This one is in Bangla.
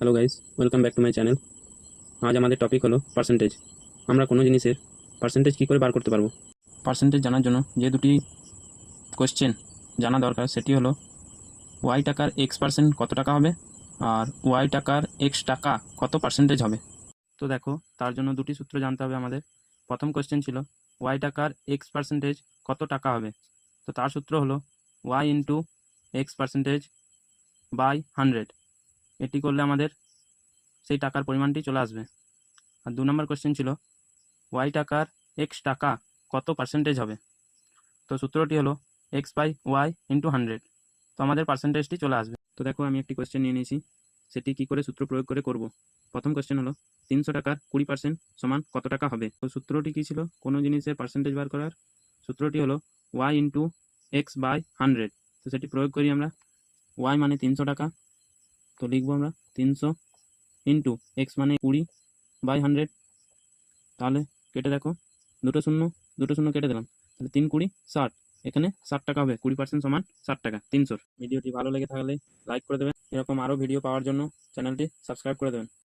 Hello guys, welcome back to my channel. আজ আমাদের টপিক হলো পার্সেন্টেজ। আমরা কোনো জিনিসের পার্সেন্টেজ কী করে বার করতে পারবো। পার্সেন্টেজ জানার জন্য যে দুটি কোশ্চেন জানা দরকার সেটি হলো ওয়াই টাকার X% কত টাকা হবে আর ওয়াই টাকার X টাকা কত পার্সেন্টেজ হবে। তো দেখো, তার জন্য দুটি সূত্র জানতে হবে আমাদের। প্রথম কোশ্চেন ছিল ওয়াই টাকার X% কত টাকা হবে। তো তার সূত্র হলো ওয়াই ইন্টু X% বাই 100। এটি করলে আমাদের সেই টাকার পরিমাণটি চলে আসবে। আর 2 নম্বর কোশ্চেন ছিল ওয়াই টাকার X টাকা কত পার্সেন্টেজ হবে। তো সূত্রটি হলো এক্স বাই ওয়াই ইন্টু 100। তো আমাদের পার্সেন্টেজটি চলে আসবে। তো দেখো, আমি একটি কোশ্চেন নিয়ে নিয়েছি, সেটি কি করে সূত্র প্রয়োগ করে করব। প্রথম কোশ্চেন হলো 300 টাকার 20% সমান কত টাকা হবে। তো সূত্রটি কী ছিল কোনো জিনিসের পার্সেন্টেজ বার করার? সূত্রটি হলো ওয়াই ইন্টু এক্স বাই 100। তো সেটি প্রয়োগ করি আমরা। ওয়াই মানে 300 টাকা, তো লিখবো আমরা 300 ইন্টু এক্স মানে 20 বাই 100। তাহলে কেটে দেখো, দুটো শূন্য দুটো শূন্য কেটে দিলাম, তাহলে 3 × 20 = 60। এখানে 60 টাকা হবে, 20% সমান 60 টাকা 300। ভিডিওটি ভালো লেগে থাকলে লাইক করে দেবেন। এরকম আরও ভিডিও পাওয়ার জন্য চ্যানেলটি সাবস্ক্রাইব করে দেবেন।